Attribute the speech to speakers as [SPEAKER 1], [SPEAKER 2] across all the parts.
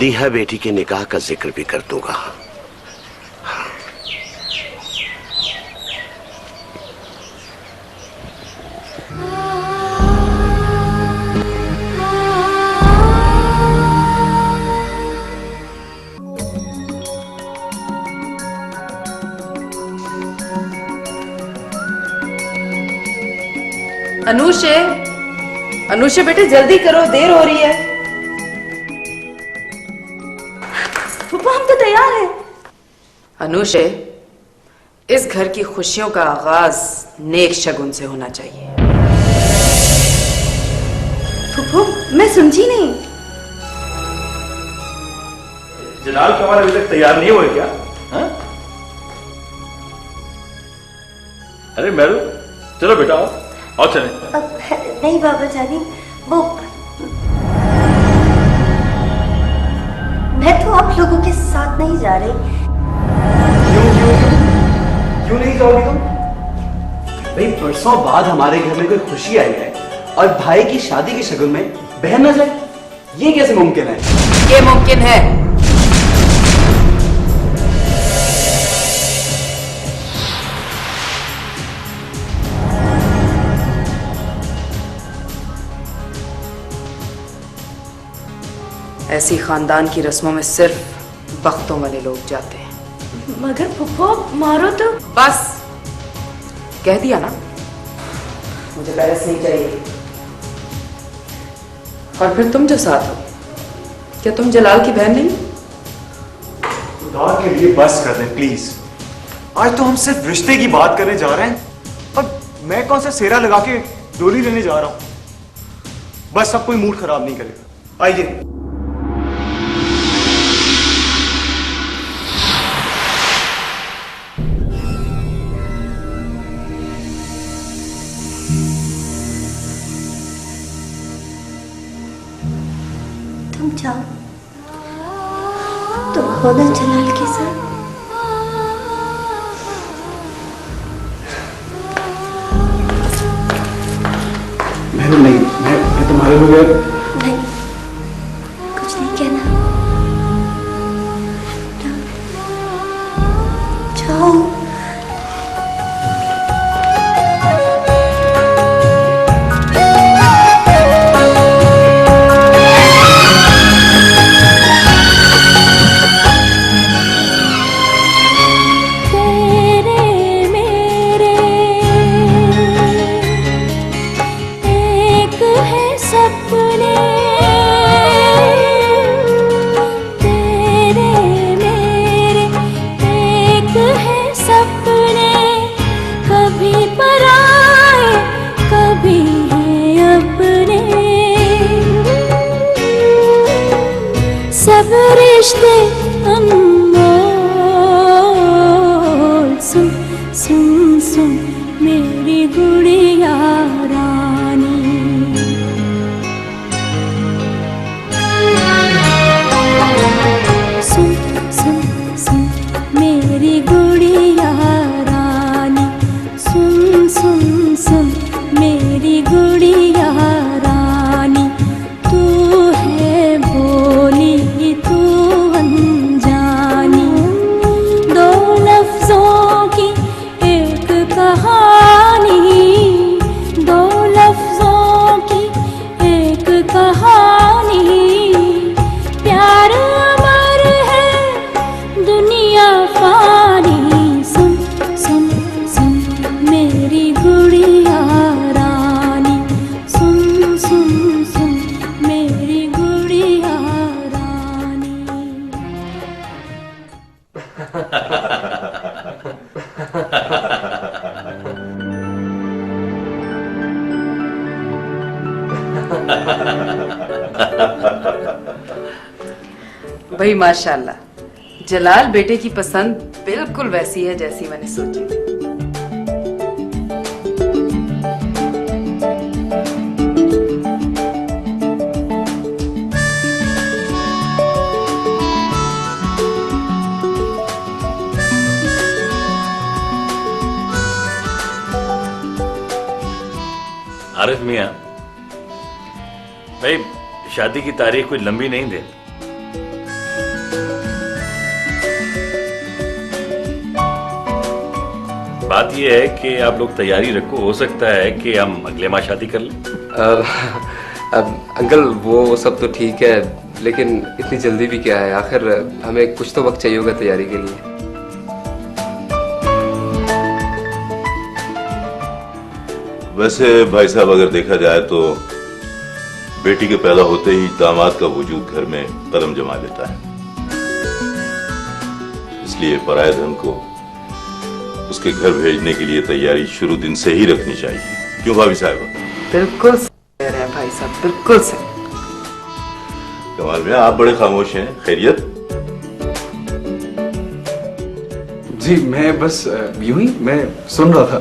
[SPEAKER 1] मदीहा बेटी के निकाह का जिक्र भी कर दूंगा।
[SPEAKER 2] अनुषे, अनुषे बेटे जल्दी करो, देर हो रही है।
[SPEAKER 3] पापा हम तो तैयार हैं।
[SPEAKER 2] अनुषे, इस घर की खुशियों का आगाज नेक शगुन से होना चाहिए।
[SPEAKER 3] फूफू मैं समझी नहीं।
[SPEAKER 4] जलाल कमर अभी तक तैयार नहीं हुए क्या? हा? अरे मेरू, चलो बेटा आओ चले।
[SPEAKER 3] नहीं बाबा जानी, वो मैं तो आप लोगों के साथ नहीं जा रही।
[SPEAKER 5] क्यों नहीं जाओगी तुम? भाई परसों बाद हमारे घर में कोई खुशी आई है और भाई की शादी की शगुन में बहन न जाए, ये कैसे मुमकिन है?
[SPEAKER 2] ये मुमकिन है। ऐसी खानदान की रस्मों में सिर्फ बख्तों वाले लोग जाते हैं।
[SPEAKER 3] मगर फूफो मारो तो।
[SPEAKER 2] बस कह दिया ना, मुझे पैलेस नहीं चाहिए। और फिर तुम जो साथ हो, क्या तुम जलाल की बहन नहीं?
[SPEAKER 6] खुदा के लिए बस कर दें प्लीज। आज तो हम सिर्फ रिश्ते की बात करने जा रहे हैं और मैं कौन सा सेरा लगा के डोली लेने जा रहा हूं। बस सब कोई मूड खराब नहीं करेगा। आइए।
[SPEAKER 3] तुम जाओ, तुम हो ना जलाल के साथ।
[SPEAKER 5] नहीं, मैं तुम्हारे बगैर
[SPEAKER 3] नहीं, कुछ नहीं कहना। जाओ।
[SPEAKER 7] सब रिश्ते अनमोल, सुन सुन सुन मेरी गुड़िया रानी। सुन सुन सुन मेरी गुड़िया रानी। सुन सुन सुन मेरी गुड़िया रानी। तू है भोली तू अनजानी। दो लफ्जों की एक कहानी। दो लफ्जों की एक कहानी। प्यार अमर है दुनिया फानी। सुन सुन सुन मेरी गुड़िया रानी। सुन सुन सुन मेरी गुड़िया रानी।
[SPEAKER 2] भाई माशाल्लाह, जलाल बेटे की पसंद बिल्कुल वैसी है जैसी मैंने सोची थी।
[SPEAKER 4] आरिफ मियां, भाई शादी की तारीख कोई लंबी नहीं दे। बात यह है कि आप लोग तैयारी रखो, हो सकता है कि हम अगले माह शादी कर लें।
[SPEAKER 8] अंकल वो सब तो ठीक है, लेकिन इतनी जल्दी भी क्या है? आखिर हमें कुछ तो वक्त चाहिए होगा तैयारी के लिए।
[SPEAKER 9] वैसे भाई साहब, अगर देखा जाए तो बेटी के पैदा होते ही दामाद का वजूद घर में कदम जमा लेता है। इसलिए पराये धन को उसके घर भेजने के लिए तैयारी शुरू दिन से ही रखनी चाहिए। क्यों भाभी साहब?
[SPEAKER 2] बिल्कुल सही कह रहे हैं भाई साहब, बिल्कुल सही।
[SPEAKER 9] कमाल में आप बड़े खामोश हैं, खैरियत?
[SPEAKER 5] जी मैं बस यूं ही मैं सुन रहा था।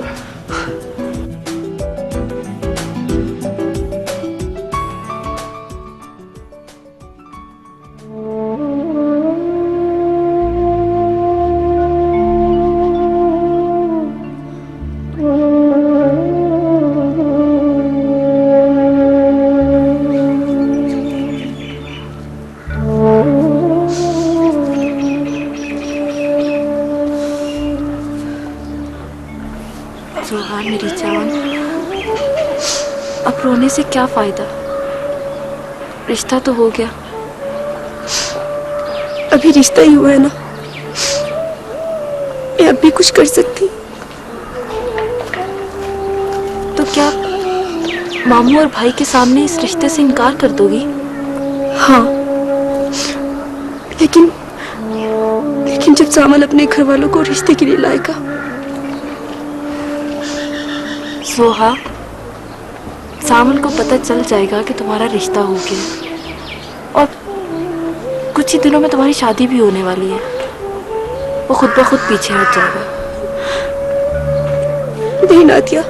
[SPEAKER 10] जोहार मेरी जान, अब रोने से क्या फायदा? रिश्ता तो हो गया,
[SPEAKER 3] अभी रिश्ता ही हुआ है ना, मैं अब भी कुछ कर सकती।
[SPEAKER 10] तो क्या मामू और भाई के सामने इस रिश्ते से इनकार कर दोगी?
[SPEAKER 3] हाँ, लेकिन जब सामल अपने घर वालों को रिश्ते के लिए लाएगा।
[SPEAKER 10] सोहा, सामल को पता चल जाएगा कि तुम्हारा रिश्ता हो गया और कुछ ही दिनों में तुम्हारी शादी भी होने वाली है। वो खुद ब खुद पीछे हट जाएगा।
[SPEAKER 3] नहीं नादिया,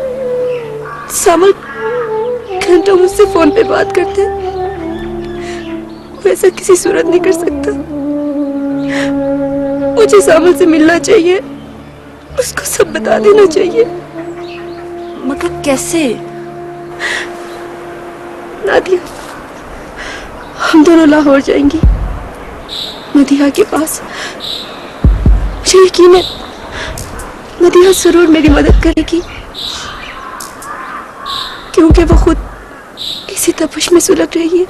[SPEAKER 3] सामल घंटों मुझसे फोन पे बात करते, वैसा किसी सूरत नहीं कर सकता। मुझे सामल से मिलना चाहिए, उसको सब बता देना चाहिए।
[SPEAKER 10] मगर कैसे?
[SPEAKER 3] नादिया, हम दोनों लाहौर जाएंगी, मदीहा के पास। मुझे यकीन है मदीहा जरूर मेरी मदद करेगी, क्योंकि वो खुद इसी तपश में सुलग रही है।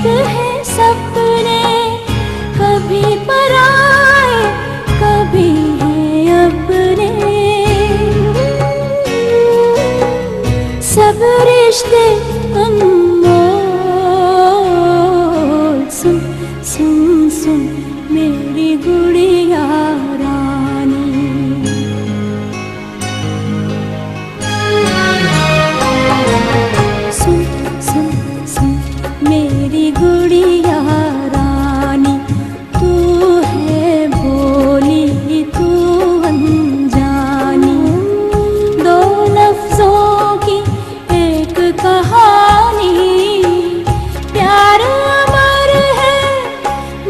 [SPEAKER 7] एक है सपने कभी पराए कभी है अपने, सब रिश्ते अनमोल। सुन सुन सुन मेरी गुड़िया रानी, सुन सुन सुन मेरी गुड़िया रानी, तू है भोली तू अनजानी, दो लफ्जों की एक कहानी, प्यार अमर है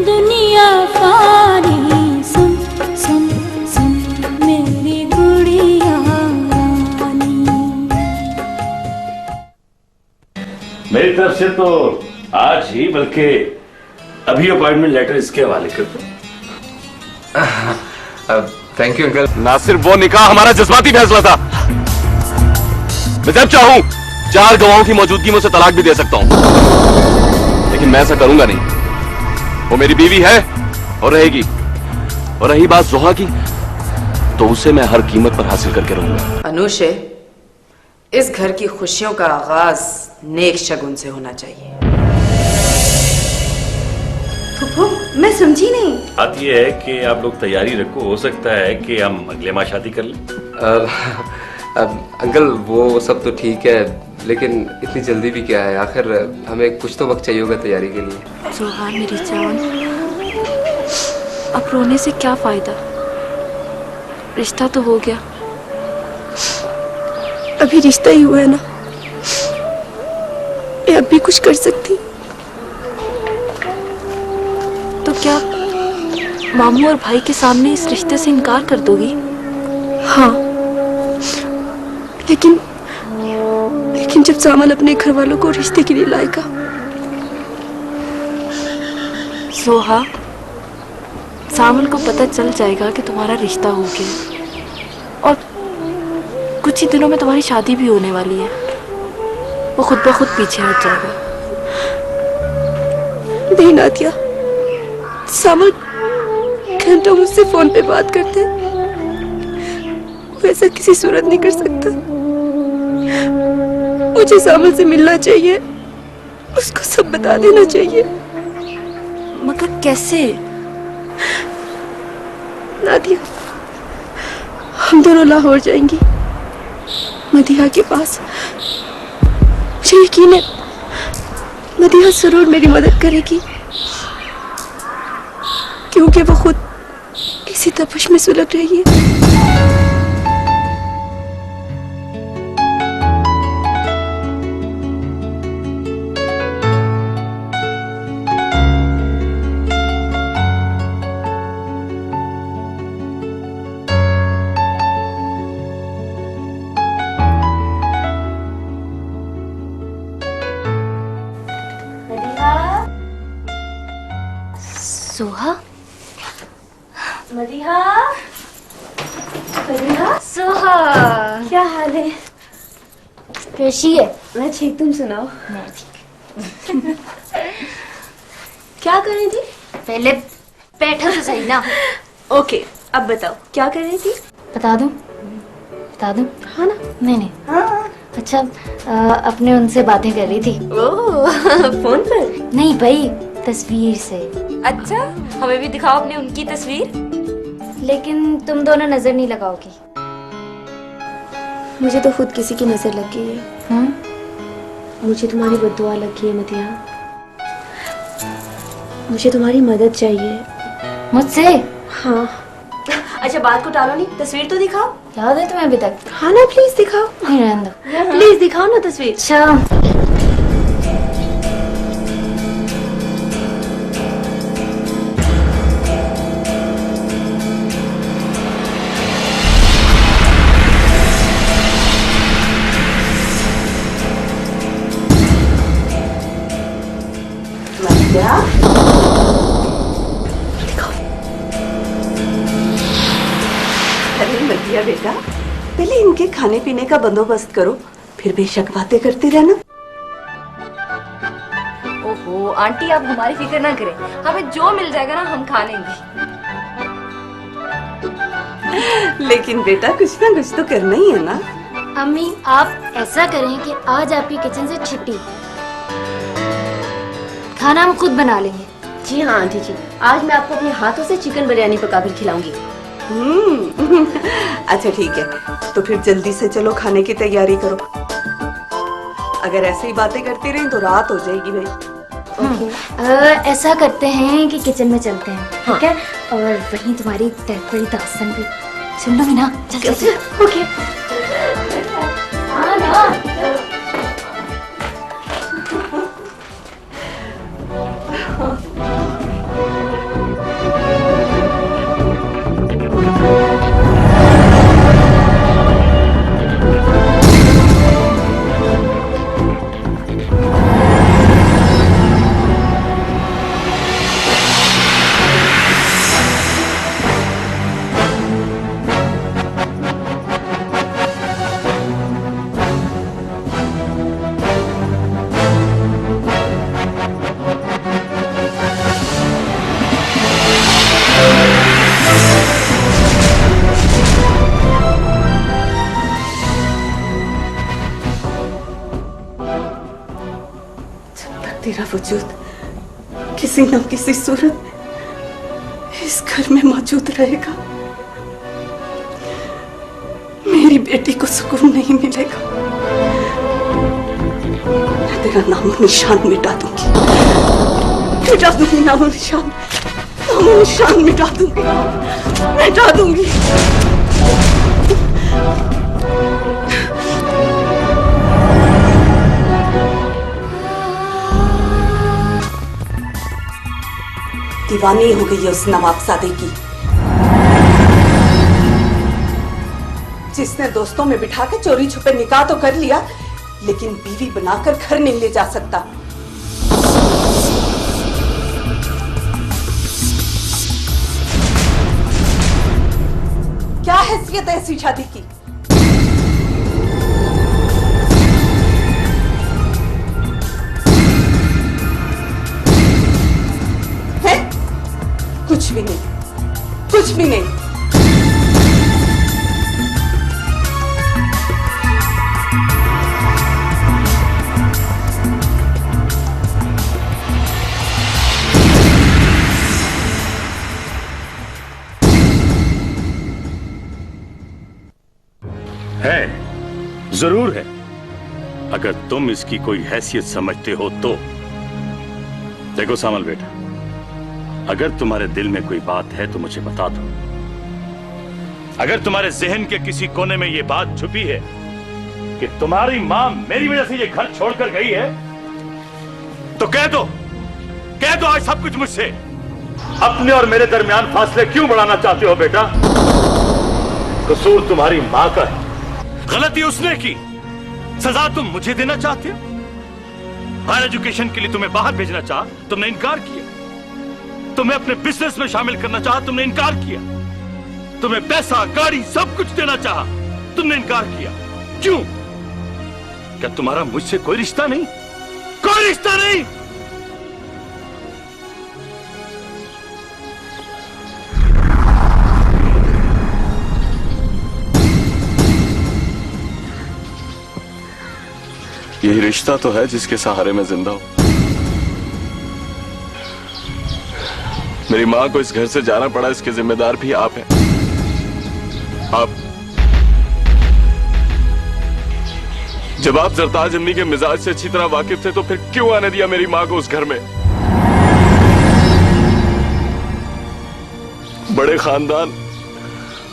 [SPEAKER 7] दुनिया फानी, सुन सुन सुन मेरी गुड़िया रानी।
[SPEAKER 4] मेरी तरफ से तो आज ही बल्कि अभी अपॉइंटमेंट लेटर इसके हवाले कर दो।
[SPEAKER 8] Thank you uncle.
[SPEAKER 11] ना सिर्फ वो निकाह हमारा जज्बाती फैसला था, मैं जब चाहूं 4 गवाहों की मौजूदगी में उसे तलाक भी दे सकता हूं, लेकिन मैं ऐसा करूंगा नहीं। वो मेरी बीवी है और रहेगी। और रही बात जोहा की, तो उसे मैं हर कीमत पर हासिल करके रहूंगा।
[SPEAKER 2] अनुशे, इस घर की खुशियों का आगाज नेक शगुन से होना चाहिए।
[SPEAKER 3] फुफू, मैं समझी नहीं।
[SPEAKER 4] बात यह है कि आप लोग तैयारी रखो, हो सकता है कि हम अगले माह शादी कर लें।
[SPEAKER 8] अंकल वो सब तो ठीक है, लेकिन इतनी जल्दी भी क्या है, आखिर हमें कुछ तो वक्त चाहिए होगा तैयारी के लिए।
[SPEAKER 10] जोहा मेरी जान, अब रोने से क्या फायदा, रिश्ता तो हो गया। अभी रिश्ता ही हुआ है ना, मैं अब भी कुछ कर सकती। तो क्या मामू और भाई के सामने इस रिश्ते से इनकार कर दोगी? हाँ, लेकिन जब सामल अपने घर वालों को रिश्ते के लिए लाएगा। जोहा, सामल को पता चल जाएगा कि तुम्हारा रिश्ता हो गया और कुछ ही दिनों में तुम्हारी शादी भी होने वाली है। वो खुद ब खुद पीछे हट जाएगा। नहीं नादिया, सामल घंटों मुझसे फोन पे बात करते हैं, वो ऐसा किसी सूरत नहीं कर सकता। मुझे सामल से मिलना चाहिए, उसको सब बता देना चाहिए। मगर कैसे? नादिया, हम दोनों लाहौर जाएंगी, मदीहा के पास। मुझे यकीन है मदीहा जरूर मेरी मदद करेगी, क्योंकि वो खुद इसी तपश में सुलग रही है।
[SPEAKER 7] सोहा, मदीहा, मदीहा, सोहा, क्या हाल है? कैसी है? मैं ठीक, तुम सुनाओ। मैं ठीक। क्या कर रही थी? पहले बैठो तो सही ना। ओके, अब बताओ क्या कर रही थी? बता दूं? बता दूं? हाँ ना? नहीं। हाँ। अच्छा, अपने उनसे बातें कर रही थी। ओह, फोन पर? नहीं भाई, तस्वीर से। अच्छा, हमें भी दिखाओ अपने उनकी तस्वीर। लेकिन तुम दोनों नजर नहीं लगाओगी।
[SPEAKER 10] मुझे तो खुद किसी की नजर लग गई है। मुझे तुम्हारी बद्दुआ लगी है मदिहा। मुझे तुम्हारी मदद चाहिए।
[SPEAKER 7] मुझसे?
[SPEAKER 10] हाँ। अच्छा, बात को टालो नहीं, तस्वीर तो दिखाओ।
[SPEAKER 7] याद है तुम्हें अभी तक?
[SPEAKER 10] हाँ ना, प्लीज दिखाओ।
[SPEAKER 7] नहीं, रहने दो।
[SPEAKER 10] प्लीज दिखाओ ना तस्वीर।
[SPEAKER 7] अच्छा,
[SPEAKER 3] क्या? अरे मदिया बेटा, पहले इनके खाने पीने का बंदोबस्त करो, फिर बेशक बातें करती रहना।
[SPEAKER 10] ओहो,
[SPEAKER 7] ओहो आंटी आप हमारी फिक्र ना करें, हमें जो मिल जाएगा ना हम खा लेंगे।
[SPEAKER 3] लेकिन बेटा कुछ ना कुछ तो करना ही है ना।
[SPEAKER 7] अम्मी आप ऐसा करें कि आज आपकी किचन से छुट्टी, खाना हम खुद बना लेंगे।
[SPEAKER 12] जी हाँ आंटी जी, आज मैं आपको अपने हाथों से चिकन बिरयानी पकाकर खिलाऊंगी।
[SPEAKER 3] अच्छा ठीक है, तो फिर जल्दी से चलो खाने की तैयारी करो। अगर ऐसे ही बातें करती रही तो रात हो जाएगी भाई।
[SPEAKER 7] ऐसा करते हैं कि किचन में चलते हैं, ठीक है? और वहीं तुम्हारी बड़ी दास्तान भी सुन लोगी ना। चल ओके। हाँ ना।
[SPEAKER 3] तेरा वजूद किसी न किसी सूरत इस घर में मौजूद रहेगा, मेरी बेटी को सुकून नहीं मिलेगा। मैं तेरा नामो निशान मिटा दूंगी, नामो निशान मिटा दूंगी। दीवानी हो गई है उस नवाबजादे की, जिसने दोस्तों में बिठा के चोरी छुपे निकाह तो कर लिया, लेकिन बीवी बनाकर घर नहीं ले जा सकता। क्या हैसियत है ऐसी शादी की? कुछ भी नहीं।
[SPEAKER 4] है, जरूर है। अगर तुम इसकी कोई हैसियत समझते हो तो। देखो सामल बेटा, अगर तुम्हारे दिल में कोई बात है तो मुझे बता दो। अगर तुम्हारे जहन के किसी कोने में ये बात छुपी है कि तुम्हारी मां मेरी वजह से ये घर छोड़कर गई है, तो कह दो आज सब कुछ मुझसे। अपने और मेरे दरमियान फासले क्यों बढ़ाना चाहते हो बेटा? कसूर तुम्हारी मां का है, गलती उसने की, सजा तुम मुझे देना चाहते हो। हायर एजुकेशन के लिए तुम्हें बाहर भेजना चाहा, तुमने इनकार किया। तुम्हें अपने बिजनेस में शामिल करना चाहा, तुमने इनकार किया। तुम्हें पैसा गाड़ी सब कुछ देना चाहा, तुमने इनकार किया। क्यों? क्या तुम्हारा मुझसे कोई रिश्ता नहीं? कोई रिश्ता नहीं?
[SPEAKER 11] यही रिश्ता तो है जिसके सहारे मैं जिंदा हूं। मेरी मां को इस घर से जाना पड़ा, इसके जिम्मेदार भी आप हैं। आप जब आप जरताज अम्मी के मिजाज से अच्छी तरह वाकिफ थे तो फिर क्यों आने दिया मेरी मां को उस घर में? बड़े खानदान,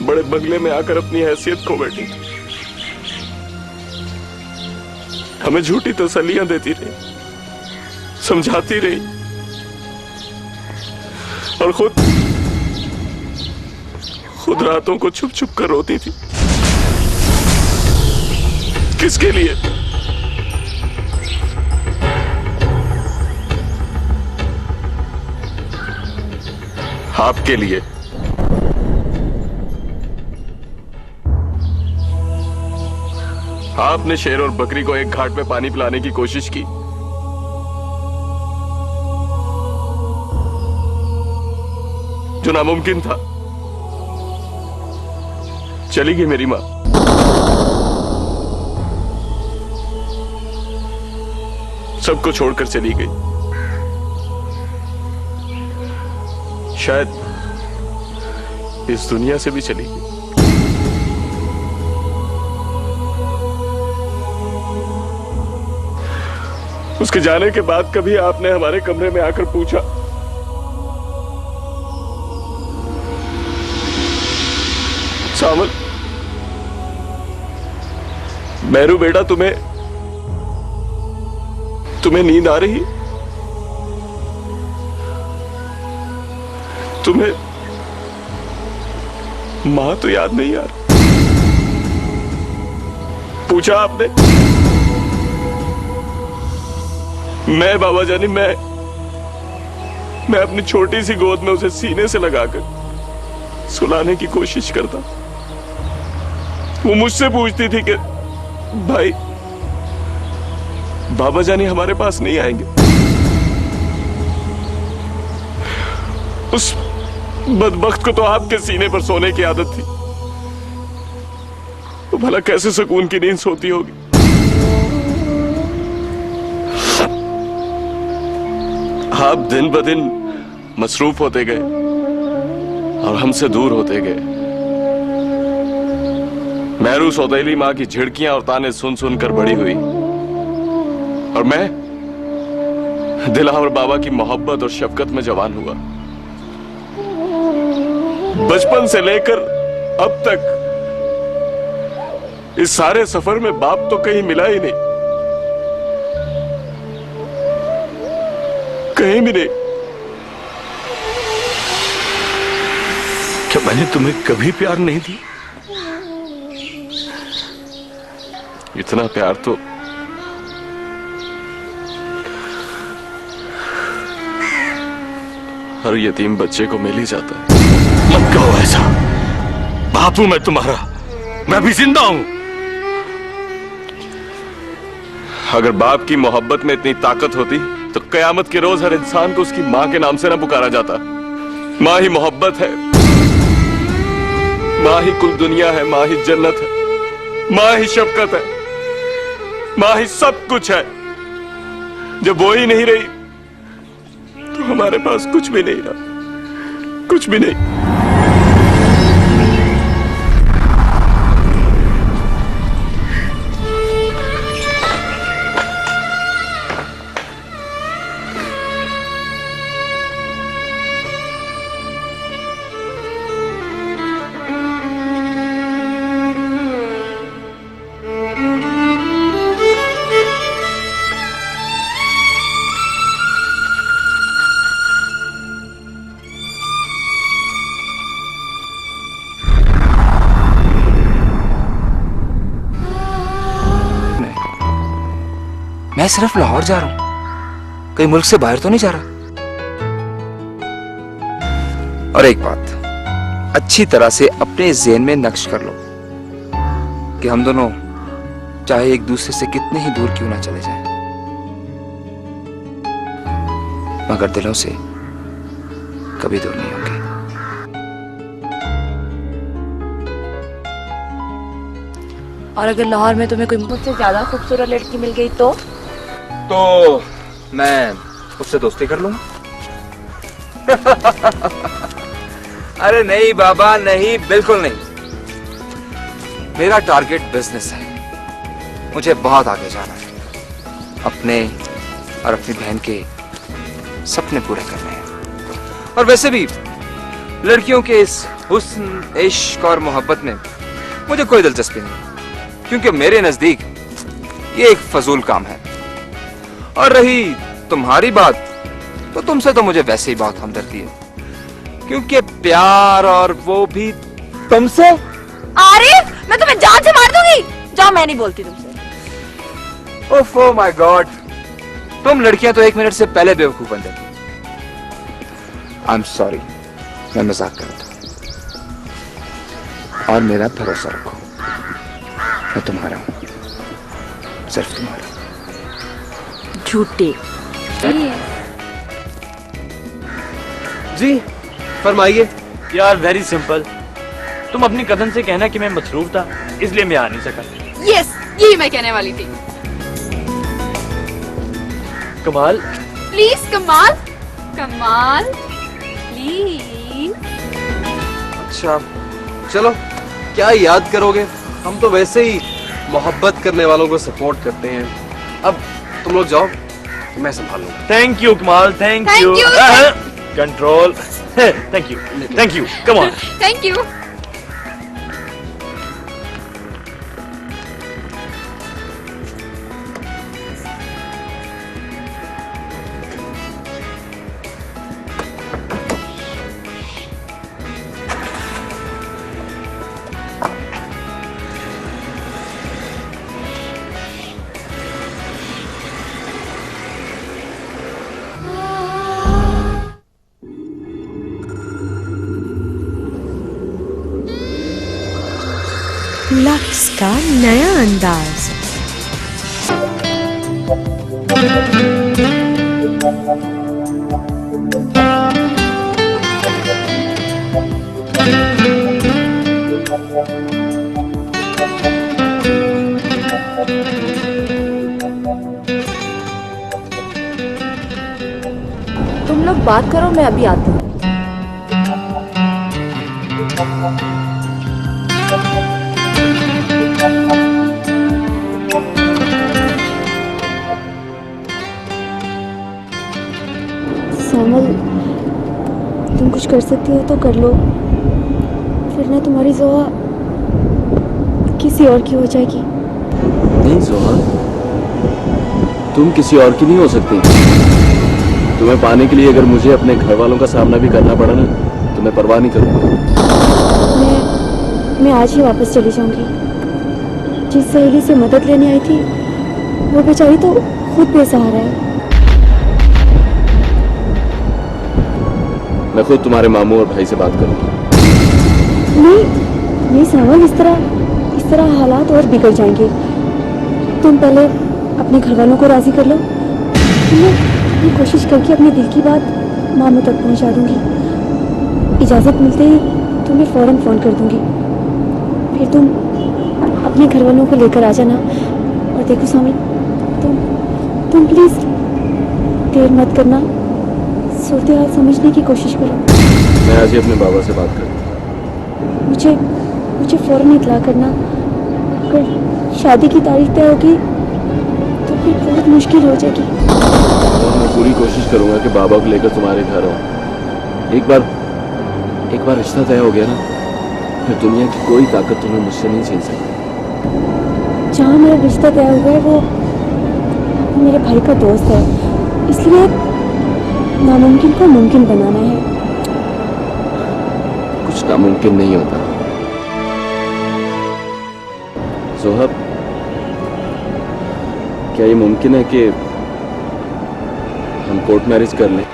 [SPEAKER 11] बड़े बंगले में आकर अपनी हैसियत खो बैठी। हमें झूठी तसल्लियां देती रही, समझाती रही, और खुद रातों को छुप छुप कर रोती थी। किसके लिए? आपके लिए। आपने शेर और बकरी को एक घाट पे पानी पिलाने की कोशिश की, जो नामुमकिन था। चली गई मेरी मां। सबको छोड़कर चली गई। शायद इस दुनिया से भी चली गई। उसके जाने के बाद कभी आपने हमारे कमरे में आकर पूछा, सावल, मेरू बेटा तुम्हें नींद आ रही? तुम्हें मां तो याद नहीं आ रही? पूछा आपने? मैं बाबा जानी, मैं अपनी छोटी सी गोद में उसे सीने से लगाकर सुलाने की कोशिश करता। वो मुझसे पूछती थी कि भाई, बाबा जानी हमारे पास नहीं आएंगे। उस बदबख्त को तो आपके सीने पर सोने की आदत थी, तो भला कैसे सुकून की नींद सोती होगी। आप दिन ब दिन मसरूफ होते गए और हमसे दूर होते गए। मेरू सौतेली मां की झिड़कियां और ताने सुन सुनकर बड़ी हुई, और मैं दिलावर बाबा की मोहब्बत और शफकत में जवान हुआ। बचपन से लेकर अब तक इस सारे सफर में बाप तो कहीं मिला ही नहीं, कहीं भी नहीं।
[SPEAKER 4] क्या मैंने तुम्हें कभी प्यार नहीं दिया?
[SPEAKER 11] इतना प्यार तो हर यतीम बच्चे को मिल ही जाता है।
[SPEAKER 4] मत कहो ऐसा, बाप हूं मैं तुम्हारा, मैं भी जिंदा हूं।
[SPEAKER 11] अगर बाप की मोहब्बत में इतनी ताकत होती तो कयामत के रोज हर इंसान को उसकी मां के नाम से ना पुकारा जाता। मां ही मोहब्बत है, मां ही कुल दुनिया है, मां ही जन्नत है, मां ही शफकत है, मां ही सब कुछ है। जब वो ही नहीं रही तो हमारे पास कुछ भी नहीं रहा, कुछ भी नहीं।
[SPEAKER 13] मैं सिर्फ लाहौर जा रहा हूं, कहीं मुल्क से बाहर तो नहीं जा रहा। और एक बात अच्छी तरह से अपने ज़हन में नक्श कर लो कि हम दोनों चाहे एक दूसरे से कितने ही दूर क्यों ना चले जाएं, मगर दिलों से कभी दूर नहीं होंगे।
[SPEAKER 10] और अगर लाहौर में तुम्हें कोई मुझसे ज्यादा खूबसूरत लड़की मिल गई तो
[SPEAKER 13] मैं उससे दोस्ती कर लूंगा। अरे नहीं बाबा, नहीं, बिल्कुल नहीं। मेरा टारगेट बिजनेस है, मुझे बहुत आगे जाना है, अपने और अपनी बहन के सपने पूरे करने हैं। और वैसे भी लड़कियों के इस हुस्न, इश्क और मोहब्बत में मुझे कोई दिलचस्पी नहीं, क्योंकि मेरे नजदीक ये एक फजूल काम है। और रही तुम्हारी बात, तो तुमसे तो मुझे वैसे ही बहुत हमदर्दी है, क्योंकि प्यार और वो भी तुमसे।
[SPEAKER 10] आरिफ, मैं तुम्हें जान से मार दूंगी। जाओ, मैं नहीं बोलती तुमसे।
[SPEAKER 13] ओह माय गॉड, तुम लड़कियां तो 1 मिनट से पहले बेवकूफ बन जाती। आई एम सॉरी, मैं मजाक कर रहा था। और मेरा भरोसा रखो, मैं तुम्हारा हूं, सिर्फ तुम्हारा।
[SPEAKER 10] झूठे।
[SPEAKER 13] जी,
[SPEAKER 8] फरमाइए।
[SPEAKER 14] यार वेरी सिंपल, तुम अपनी कदम से कहना कि मैं मसरूफ था इसलिए मैं आ नहीं सका।
[SPEAKER 10] यस, यही मैं कहने वाली थी।
[SPEAKER 14] कमाल
[SPEAKER 10] प्लीज कमाल, कमाल प्लीज।
[SPEAKER 8] अच्छा चलो, क्या याद करोगे, हम तो वैसे ही मोहब्बत करने वालों को सपोर्ट करते हैं। अब तुम लोग जाओ, मैं संभाल लूंगा।
[SPEAKER 14] थैंक यू कमाल, thank you. Control. Thank you, come on.
[SPEAKER 10] Thank you.
[SPEAKER 15] Lux का नया अंदाज।
[SPEAKER 10] तुम लोग बात करो, मैं अभी आती हूँ।
[SPEAKER 7] सामल, तुम कुछ कर सकती हो तो कर लो, फिर ना तुम्हारी जोहा किसी और की हो जाएगी।
[SPEAKER 11] नहीं जोहा, तुम किसी और की नहीं हो सकती। तुम्हें पाने के लिए अगर मुझे अपने घर वालों का सामना भी करना पड़ा ना, तो मैं परवाह नहीं करूँगा।
[SPEAKER 7] मैं आज ही वापस चली जाऊंगी। जिस सहेली से मदद लेने आई थी वो बेचारी तो खुद बेसहारा है।
[SPEAKER 11] मैं खुद तुम्हारे मामू और भाई से बात करूंगा।
[SPEAKER 7] नहीं सामल, इस तरह हालात और बिगड़ जाएंगे। तुम पहले अपने घर वालों को राजी कर लो। मैं कोशिश करके अपने दिल की बात मामू तक पहुंचा दूंगी। इजाज़त मिलते ही तुम्हें फौरन फ़ोन कर दूंगी। फिर तुम अपने घर वालों को लेकर आ जाना। और देखो सामल, तुम प्लीज़ देर मत करना, सूरत हाल समझने की कोशिश करो।
[SPEAKER 11] मैं आज ही अपने बाबा से बात करूंगा।
[SPEAKER 7] मुझे फौरन इतला करना। अगर शादी की तारीख तय होगी तो फिर बहुत मुश्किल हो जाएगी।
[SPEAKER 11] मैं पूरी कोशिश करूंगा कि बाबा को लेकर तुम्हारे घर आऊं। एक बार रिश्ता तय हो गया ना, फिर दुनिया की कोई ताकत तुम्हें मुझसे नहीं छीन सकती।
[SPEAKER 7] जहाँ मेरा रिश्ता तय हुआ है वो मेरे भाई का दोस्त है, इसलिए नामुमकिन को मुमकिन बनाना है।
[SPEAKER 11] कुछ नामुमकिन नहीं होता। जोहब, क्या ये मुमकिन है कि हम कोर्ट मैरिज कर लें?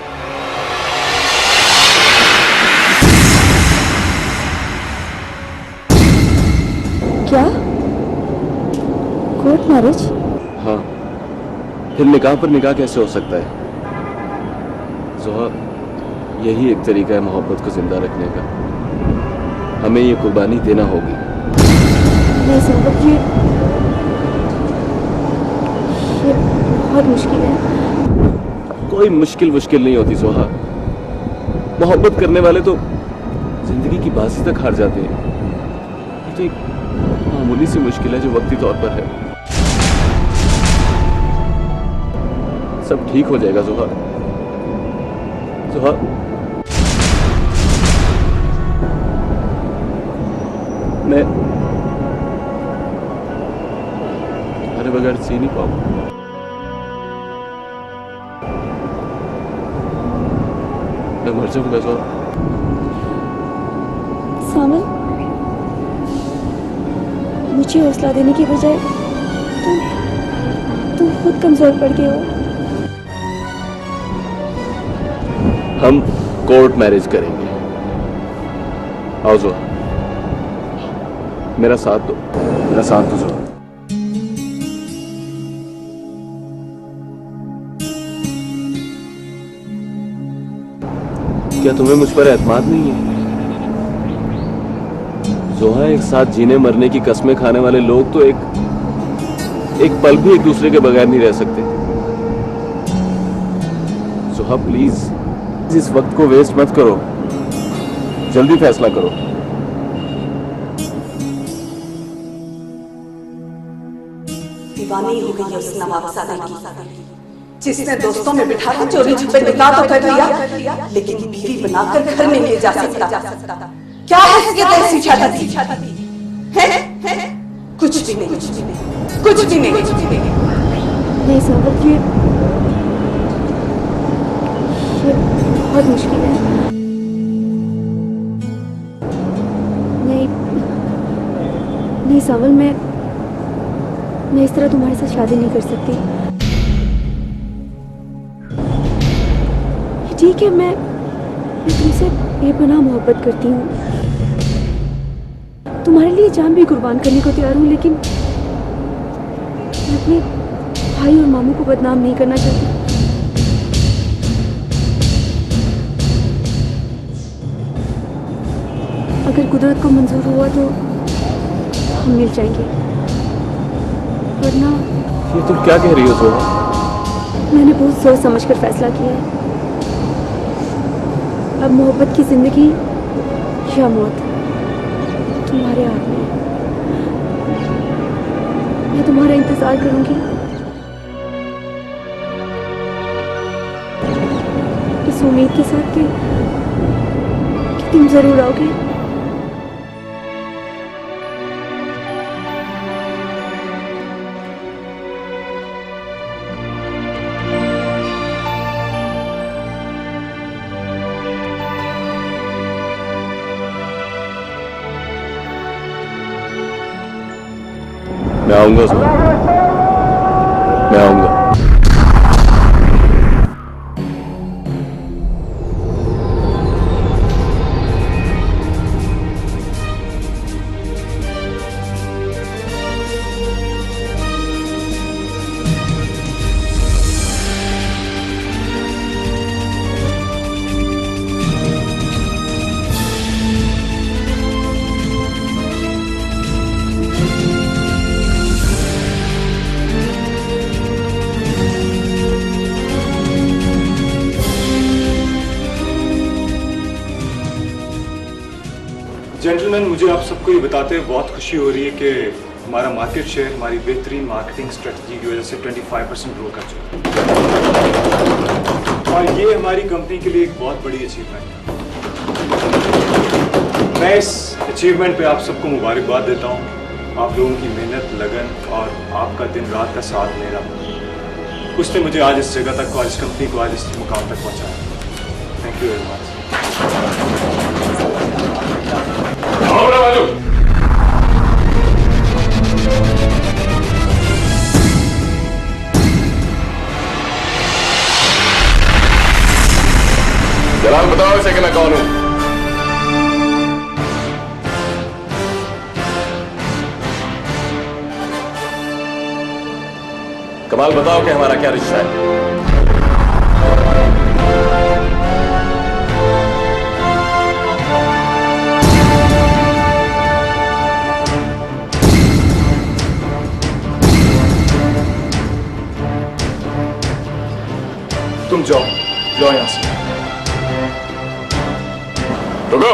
[SPEAKER 7] क्या कोर्ट मैरिज?
[SPEAKER 11] हाँ, फिर निकाह पर निकाह कैसे हो सकता है? जोहब, यही एक तरीका है मोहब्बत को जिंदा रखने का। हमें ये कुर्बानी देना होगी।
[SPEAKER 7] नहीं संभव, ये बहुत मुश्किल है।
[SPEAKER 11] कोई मुश्किल नहीं होती जोहा। मोहब्बत करने वाले तो जिंदगी की बाजी तक हार जाते हैं। ये तो एक मामूली सी मुश्किल है जो वक्ती तौर पर है। सब ठीक हो जाएगा जोहा। जोहा, मैं तुम्हारे बगैर जी नहीं पाऊंगा। मैं मर जाऊंगा जोहा।
[SPEAKER 7] सामल, मुझे हौसला देने की बजाय तुम खुद कमजोर पड़ गए हो।
[SPEAKER 11] हम कोर्ट मैरिज करेंगे। आओ जोहा, मेरा साथ दो, मेरा साथ दो जोहा। क्या तुम्हें मुझ पर एतमाद नहीं है? जोहा, एक साथ जीने मरने की कस्में खाने वाले लोग तो एक पल भी एक दूसरे के बगैर नहीं रह सकते। जोहा प्लीज इस वक्त को वेस्ट मत करो, जल्दी फैसला करो।
[SPEAKER 3] दीवानी हो गई है उस नवाबजादे की, जिसने दोस्तों में बिठाकर चोरी छुपे निकाह तो कर लिया, लेकिन बीवी बनाकर घर में ले जा सकता। क्या हैसियत है ऐसी शादी की? है? कुछ भी नहीं, कुछ भी नहीं।
[SPEAKER 10] नहीं सावल, ये बहुत मुश्किल है। नहीं सावल, मैं इस तरह तुम्हारे साथ शादी नहीं कर सकती। ठीक है, मैं तुमसे बेपनाह मोहब्बत करती हूँ, तुम्हारे लिए जान भी कुर्बान करने को तैयार हूँ, लेकिन मैं अपने भाई और मामू को बदनाम नहीं करना चाहती। अगर कुदरत को मंजूर हुआ तो हम मिल जाएंगे, वरना।
[SPEAKER 11] ये तुम क्या कह रही हो जोहा?
[SPEAKER 10] मैंने बहुत सोच समझकर फैसला किया है। अब मोहब्बत की जिंदगी या मौत तुम्हारे हाथ में है। मैं तुम्हारा इंतजार करूंगी, इस उम्मीद के साथ कि तुम जरूर आओगे।
[SPEAKER 11] मैं आऊंगा जोहा, मैं आऊंगा।
[SPEAKER 6] जेंटलमैन, मुझे आप सबको ये बताते हुए बहुत खुशी हो रही है कि हमारा मार्केट शेयर हमारी बेहतरीन मार्केटिंग स्ट्रेटजी की वजह से 25% ग्रो कर चुका है, और ये हमारी कंपनी के लिए एक बहुत बड़ी अचीवमेंट है। मैं इस अचीवमेंट पे आप सबको मुबारकबाद देता हूँ। आप लोगों की मेहनत, लगन और आपका दिन रात का साथ मेरा, उसने मुझे आज इस जगह तक और इस कंपनी को आज इस मुकाम तक पहुँचाया। Thank you very much.
[SPEAKER 11] Jalal, बताओ इसे कि मैं कौन हूं? कमाल, बताओ कि हमारा क्या रिश्ता है?
[SPEAKER 6] तुम जाओ यहां से।
[SPEAKER 11] रुको।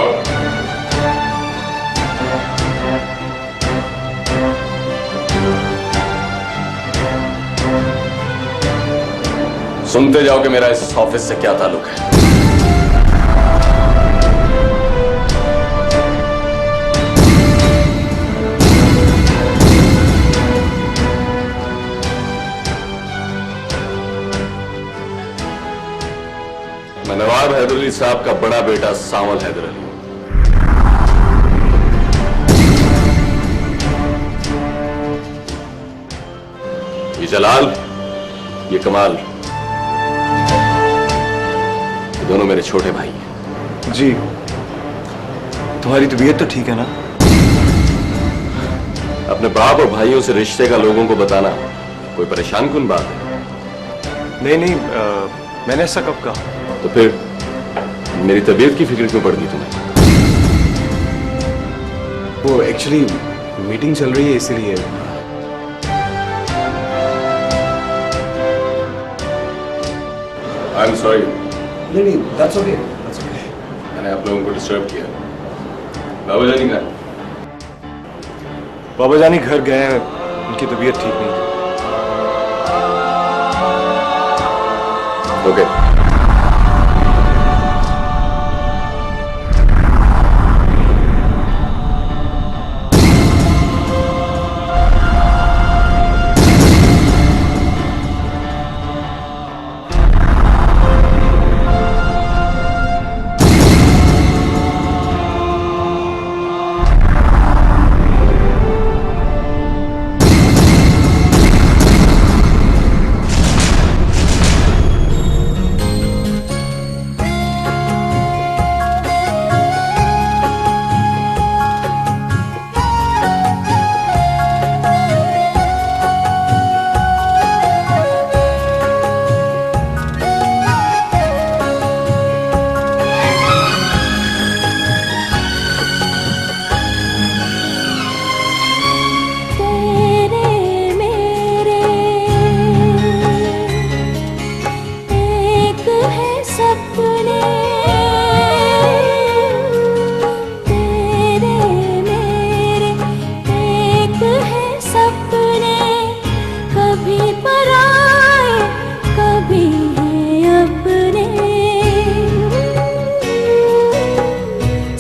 [SPEAKER 11] सुनते जाओ कि मेरा इस ऑफिस से क्या ताल्लुक है। मैं नवाब हैदर अली साहब का बड़ा बेटा सावल हैदर अली। ये जलाल, ये कमाल, ये दोनों मेरे छोटे भाई हैं।
[SPEAKER 6] जी, तुम्हारी तबीयत तो ठीक है ना?
[SPEAKER 11] अपने बाप और भाइयों से रिश्ते का लोगों को बताना कोई परेशान कुन बात है?
[SPEAKER 6] नहीं, मैंने ऐसा कब कहा?
[SPEAKER 11] तो फिर मेरी तबीयत की फिक्र क्यों पड़ गई तुम्हें?
[SPEAKER 5] वो एक्चुअली मीटिंग चल रही है इसीलिए।
[SPEAKER 11] I am sorry.
[SPEAKER 5] नहीं, दैट्स ओके।
[SPEAKER 11] मैंने आप लोगों को डिस्टर्ब किया। बाबा जानी कहाँ?
[SPEAKER 6] बाबा जानी घर गए हैं, उनकी तबीयत ठीक नहीं।
[SPEAKER 11] ओके।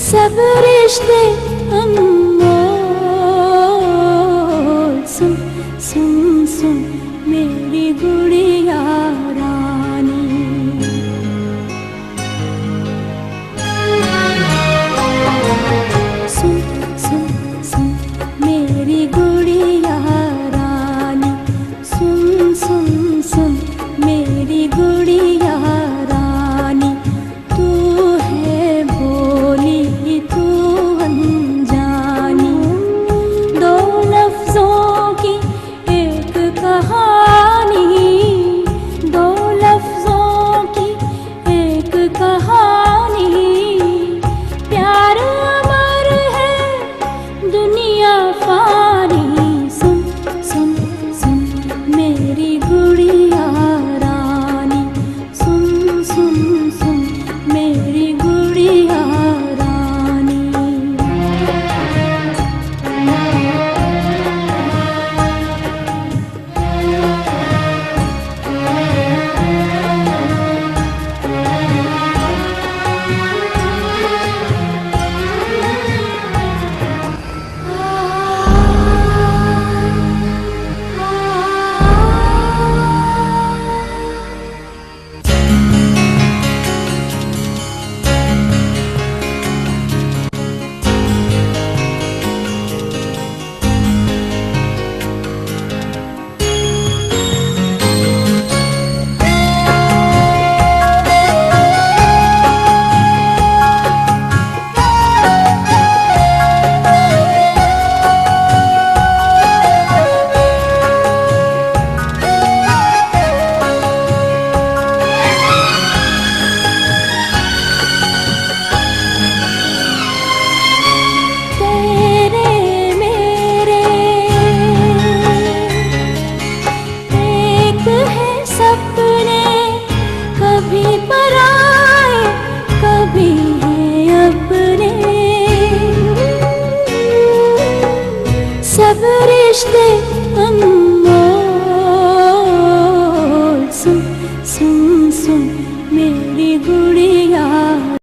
[SPEAKER 16] सब रिश्ते अनमोल, सुन सुन सुन मेरी गुड़िया रानी। सुन सुन सुन मेरी गुड़िया रानी। सुन सुन सुन मेरी गुड़िया रानी। तू है बोली तू अनजानी, दो लफ्जों की एक कहानी, दो लफ्जों की एक कहानी।